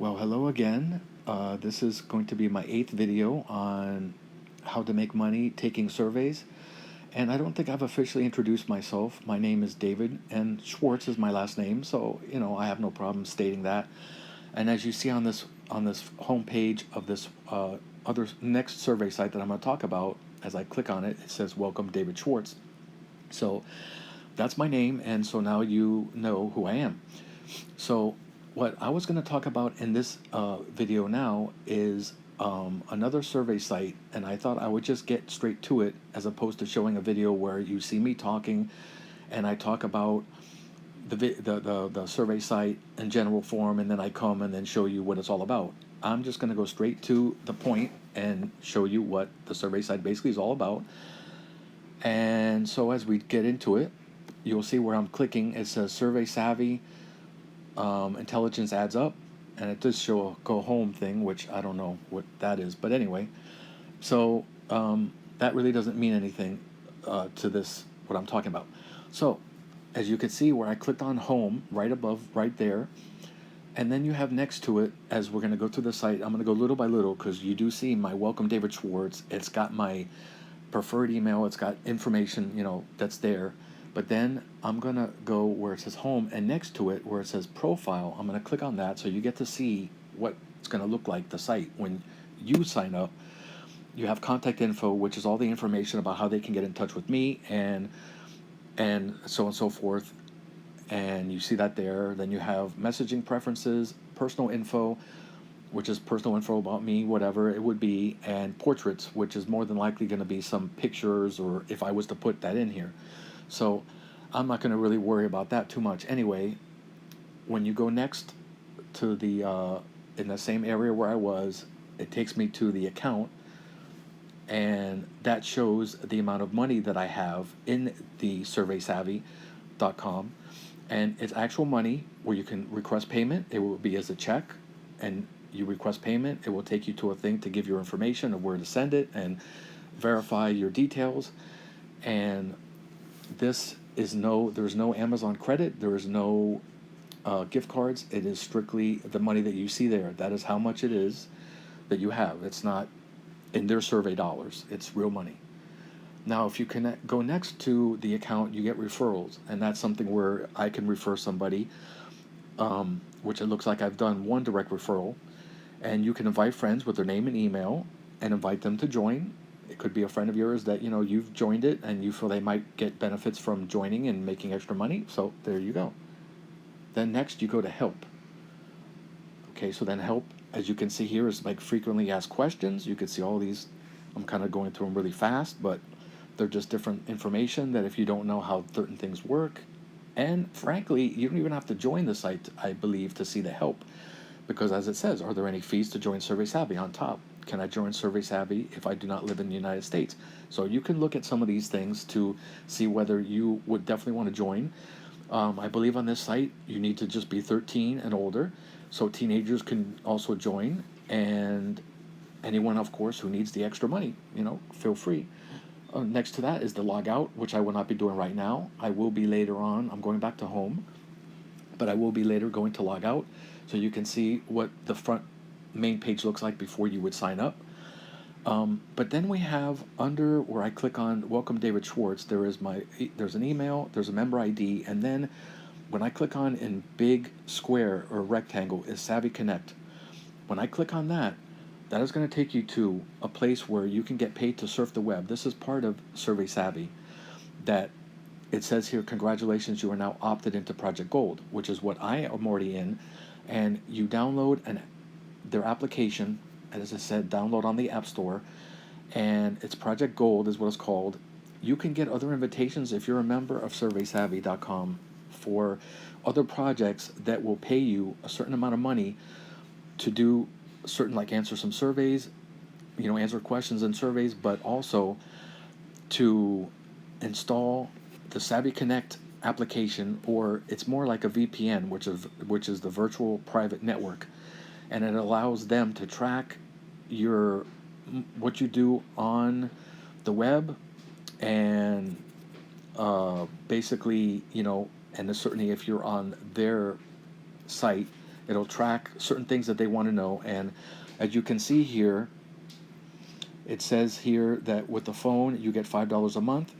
Well, hello again. This is going to be my eighth video on how to make money taking surveys. And I don't think I've officially introduced myself. My name is David, and Schwartz is my last name, so I have no problem stating that. And as you see on this homepage of this other next survey site that I'm going to talk about, as I click on it, it says "Welcome, David Schwartz." So that's my name, and so now you know who I am. So what I was going to talk about in this video now is another survey site, and I thought I would just get straight to it as opposed to showing a video where you see me talking and I talk about the survey site in general form, and then I come and then show you what it's all about. I'm just going to go straight to the point and show you what the survey site basically is all about. And so as we get into it, you'll see where I'm clicking. It says Survey Savvy intelligence adds up, and it does show a go home thing, which I don't know what that is, but anyway. So that really doesn't mean anything to this, what I'm talking about. So as you can see where I clicked on home right above, right there, and then you have next to it, as we're going to go through the site, I'm going to go little by little because you do see my Welcome David Schwartz. It's got my preferred email, it's got information, that's there. But then I'm going to go where it says home, and next to it where it says profile, I'm going to click on that so you get to see what it's going to look like, the site. When you sign up, you have contact info, which is all the information about how they can get in touch with me and so on and so forth. And you see that there. Then you have messaging preferences, personal info, which is personal info about me, whatever it would be, and portraits, which is more than likely going to be some pictures, or if I was to put that in here. So I'm not going to really worry about that too much. Anyway, when you go next to the in the same area where I was, it takes me to the account, and that shows the amount of money that I have in the SurveySavvy.com, and it's actual money where you can request payment. It will be as a check, and you request payment. It will take you to a thing to give your information of where to send it and verify your details. And there's no Amazon credit. There is no gift cards. It is strictly the money that you see there. That is how much it is that you have. It's not in their survey dollars. It's real money. Now, if you go next to the account, you get referrals, and that's something where I can refer somebody, which it looks like I've done one direct referral, and you can invite friends with their name and email and invite them to join. It could be a friend of yours that you've joined it and you feel they might get benefits from joining and making extra money. So there you go. Then next you go to help. Okay, so then help, as you can see here, is like frequently asked questions. You can see all these. I'm kind of going through them really fast, but they're just different information that if you don't know how certain things work, and frankly, you don't even have to join the site, I believe, to see the help. Because as it says, are there any fees to join Survey Savvy on top? Can I join Survey Savvy if I do not live in the United States? So you can look at some of these things to see whether you would definitely want to join. I believe on this site, you need to just be 13 and older. So teenagers can also join. And anyone, of course, who needs the extra money, feel free. Next to that is the log out, which I will not be doing right now. I will be later on. I'm going back to home, but I will be later going to log out so you can see what the front main page looks like before you would sign up. But then we have under where I click on Welcome David Schwartz, there's an email, there's a member ID, and then when I click on in big square or rectangle is Savvy Connect. When I click on that, that is going to take you to a place where you can get paid to surf the web. This is part of Survey Savvy that it says here, congratulations, you are now opted into Project Gold, which is what I am already in. And you download their application, as I said, download on the App Store, and it's Project Gold is what it's called. You can get other invitations if you're a member of SurveySavvy.com for other projects that will pay you a certain amount of money to do certain, like answer some surveys, answer questions and surveys, but also to install the Savvy Connect application, or it's more like a VPN, which is the virtual private network, and it allows them to track what you do on the web, and basically, and certainly if you're on their site, It'll track certain things that they want to know. And as you can see here, it says here that with the phone, you get $5 a month.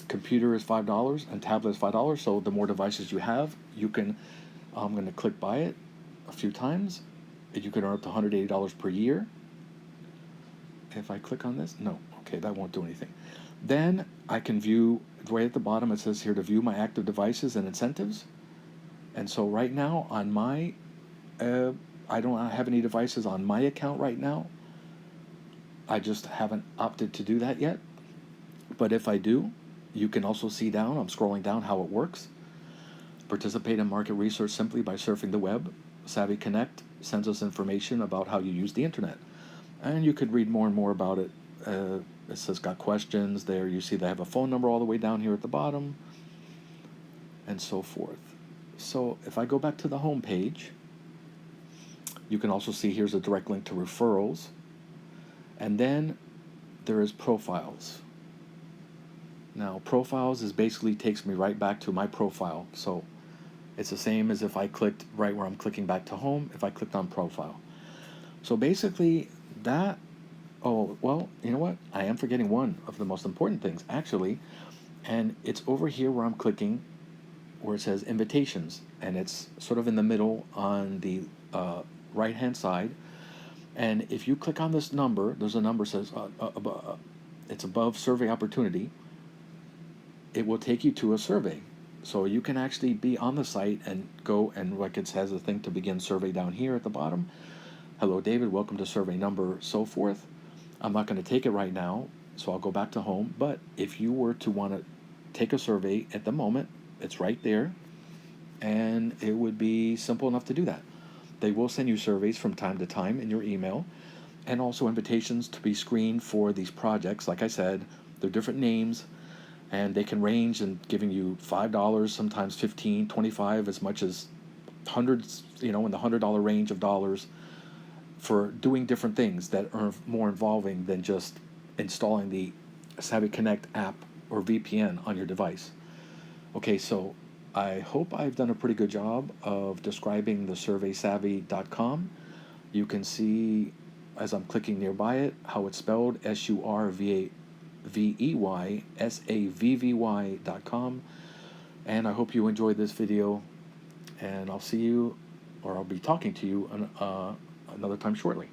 Computer is $5 and tablet is $5. So the more devices you have, you can, I'm going to click buy it a few times. And you can earn up to $180 per year. If I click on this, no, okay, that won't do anything. Then I can view, right at the bottom it says here to view my active devices and incentives. And so right now on my, I don't have any devices on my account right now. I just haven't opted to do that yet. But if I do, you can also see down, I'm scrolling down, how it works. Participate in market research simply by surfing the web. Savvy Connect sends us information about how you use the internet. And you could read more and more about it. It says got questions there. You see they have a phone number all the way down here at the bottom, and so forth. So if I go back to the home page, you can also see here's a direct link to referrals. And then there is profiles. Now profiles is basically takes me right back to my profile. So it's the same as if I clicked right where I'm clicking back to home, if I clicked on profile. So basically that, oh, well, you know what? I am forgetting one of the most important things, actually. And it's over here where I'm clicking, where it says invitations. And it's sort of in the middle on the right-hand side. And if you click on this number, there's a number that says, it's above survey opportunity. It will take you to a survey. So you can actually be on the site and go, and like it says, a thing to begin survey down here at the bottom. Hello, David, welcome to survey number, so forth. I'm not going to take it right now, so I'll go back to home. But if you were to want to take a survey at the moment, it's right there, and it would be simple enough to do that. They will send you surveys from time to time in your email, and also invitations to be screened for these projects. Like I said, they're different names, and they can range in giving you $5, sometimes $15, $25, as much as hundreds, in the $100 range of dollars, for doing different things that are more involving than just installing the Savvy Connect app or VPN on your device. Okay, so I hope I've done a pretty good job of describing the SurveySavvy.com. You can see, as I'm clicking nearby it, how it's spelled, SurveySavvy.com. And I hope you enjoyed this video, and I'll see you, or I'll be talking to you another time shortly.